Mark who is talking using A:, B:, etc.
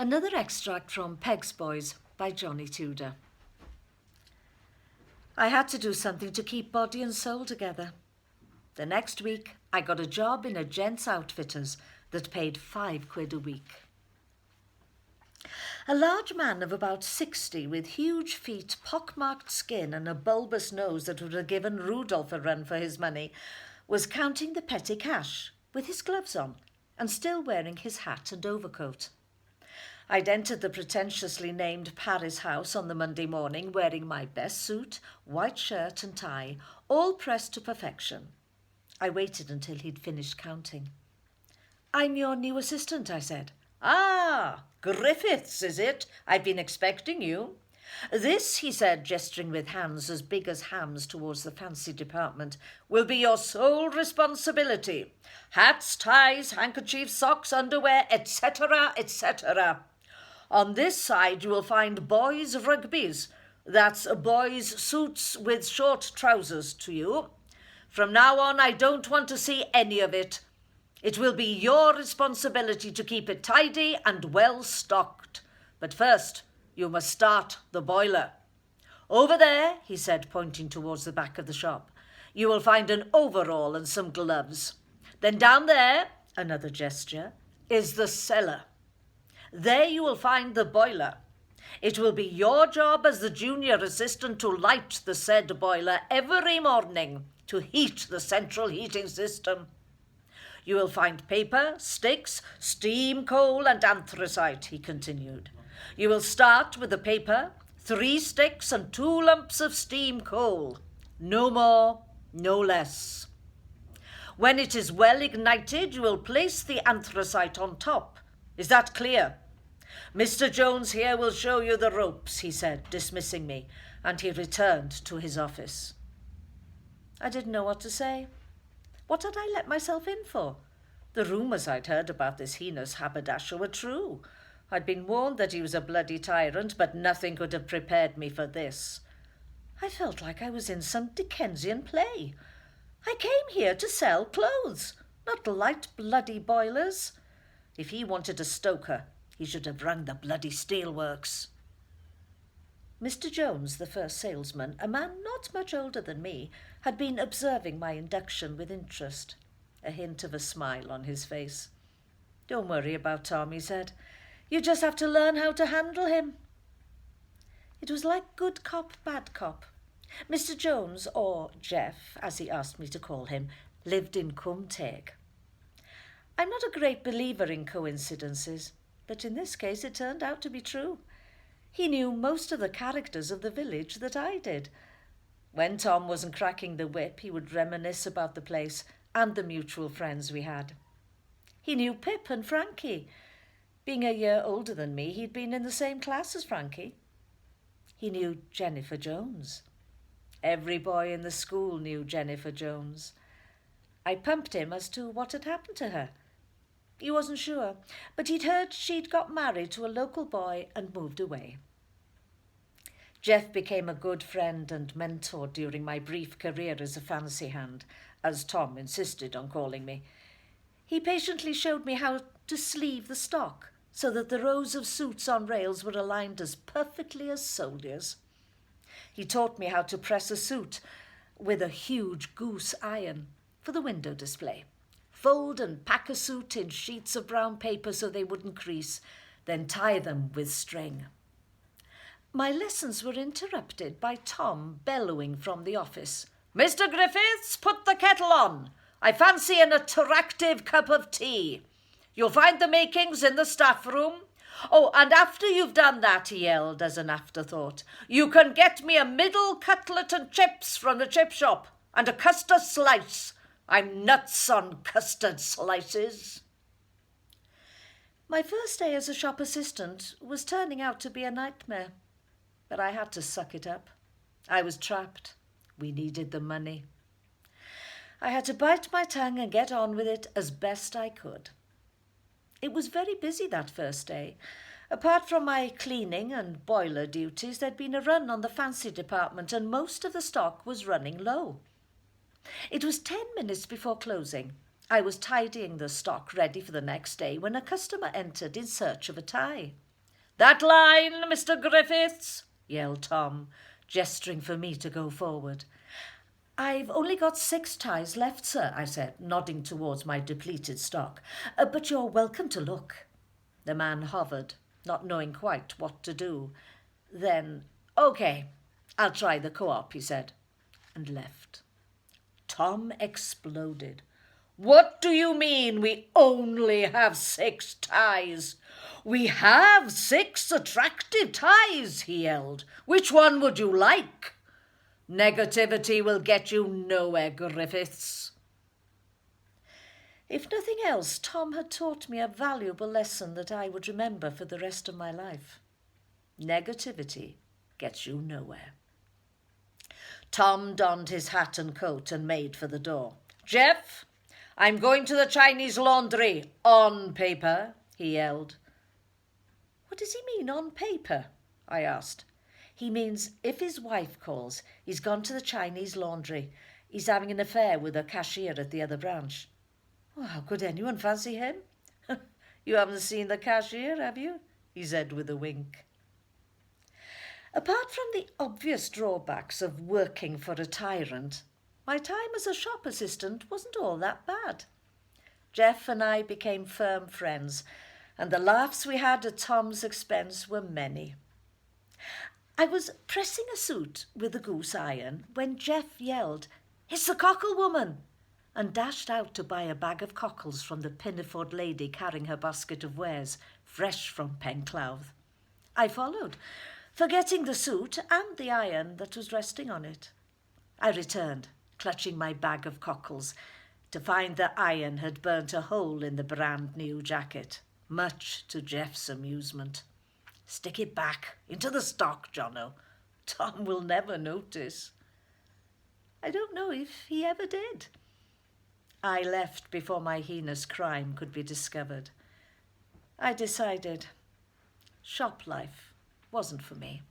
A: Another extract from Peg's Boys by Johnny Tudor. I had to do something to keep body and soul together. The next week, I got a job in a gents' outfitters that paid £5 a week. A large man of about 60 with huge feet, pockmarked skin and a bulbous nose that would have given Rudolph a run for his money was counting the petty cash with his gloves on and still wearing his hat and overcoat. I'd entered the pretentiously named Paris House on the Monday morning wearing my best suit, white shirt and tie, all pressed to perfection. I waited until he'd finished counting. "I'm your new assistant," I said. "Ah, Griffiths, is it? I've been expecting you." "This," he said, gesturing with hands as big as hams towards the fancy department, "will be your sole responsibility. Hats, ties, handkerchiefs, socks, underwear, etc., etc. On this side you will find boys' rugbies. That's boys' suits with short trousers to you. From now on, I don't want to see any of it. It will be your responsibility to keep it tidy and well stocked. But first, you must start the boiler. Over there," he said, pointing towards the back of the shop, "you will find an overall and some gloves. Then down there," another gesture, "is the cellar. There you will find the boiler. It will be your job as the junior assistant to light the said boiler every morning to heat the central heating system. You will find paper, sticks, steam coal and anthracite," he continued. "You will start with the paper, 3 sticks and 2 lumps of steam coal. No more, no less. When it is well ignited, you will place the anthracite on top. Is that clear? Mr. Jones here will show you the ropes," he said, dismissing me, and he returned to his office. I didn't know what to say. What had I let myself in for? The rumours I'd heard about this heinous haberdasher were true. I'd been warned that he was a bloody tyrant, but nothing could have prepared me for this. I felt like I was in some Dickensian play. I came here to sell clothes, not light bloody boilers. If he wanted a stoker, he should have rung the bloody steelworks. Mr. Jones, the first salesman, a man not much older than me, had been observing my induction with interest, a hint of a smile on his face. "Don't worry about Tom," he said. "You just have to learn how to handle him." It was like good cop, bad cop. Mr. Jones, or Jeff, as he asked me to call him, lived in Cwmteg. I'm not a great believer in coincidences, but in this case it turned out to be true. He knew most of the characters of the village that I did. When Tom wasn't cracking the whip, he would reminisce about the place and the mutual friends we had. He knew Pip and Frankie. Being a year older than me, he'd been in the same class as Frankie. He knew Jennifer Jones. Every boy in the school knew Jennifer Jones. I pumped him as to what had happened to her. He wasn't sure, but he'd heard she'd got married to a local boy and moved away. Jeff became a good friend and mentor during my brief career as a fancy hand, as Tom insisted on calling me. He patiently showed me how to sleeve the stock so that the rows of suits on rails were aligned as perfectly as soldiers. He taught me how to press a suit with a huge goose iron for the window display. Fold and pack a suit in sheets of brown paper so they wouldn't crease, then tie them with string. My lessons were interrupted by Tom bellowing from the office. "Mr. Griffiths, put the kettle on. I fancy an attractive cup of tea. You'll find the makings in the staff room. Oh, and after you've done that," he yelled as an afterthought, "you can get me a middle cutlet and chips from the chip shop, and a custard slice. I'm nuts on custard slices." My first day as a shop assistant was turning out to be a nightmare, but I had to suck it up. I was trapped. We needed the money. I had to bite my tongue and get on with it as best I could. It was very busy that first day. Apart from my cleaning and boiler duties, there'd been a run on the fancy department and most of the stock was running low. It was 10 minutes before closing. I was tidying the stock ready for the next day when a customer entered in search of a tie. That line, Mr. Griffiths, yelled Tom, gesturing for me to go forward. I've only got 6 ties left, sir, I said, nodding towards my depleted stock. But you're welcome to look. The man hovered, not knowing quite what to do. Then, OK, I'll try the co-op, he said, and left. Tom exploded. What do you mean we only have 6 ties? We have 6 attractive ties, he yelled. Which one would you like? Negativity will get you nowhere, Griffiths. If nothing else, Tom had taught me a valuable lesson that I would remember for the rest of my life. Negativity gets you nowhere. Tom donned his hat and coat and made for the door. Jeff, I'm going to the Chinese laundry on paper, he yelled. What does he mean, on paper? I asked. He means if his wife calls, he's gone to the Chinese laundry. He's having an affair with a cashier at the other branch. Oh, how could anyone fancy him? You haven't seen the cashier, have you? He said with a wink. Apart from the obvious drawbacks of working for a tyrant, my time as a shop assistant wasn't all that bad. Jeff and I became firm friends, and the laughs we had at Tom's expense were many. I was pressing a suit with a goose iron when Jeff yelled, "It's the cockle woman!" and dashed out to buy a bag of cockles from the pinafore lady carrying her basket of wares, fresh from Penclouth. I followed, forgetting the suit and the iron that was resting on it. I returned, clutching my bag of cockles, to find the iron had burnt a hole in the brand new jacket, much to Jeff's amusement. Stick it back into the stock, Jono. Tom will never notice. I don't know if he ever did. I left before my heinous crime could be discovered. I decided shop life wasn't for me.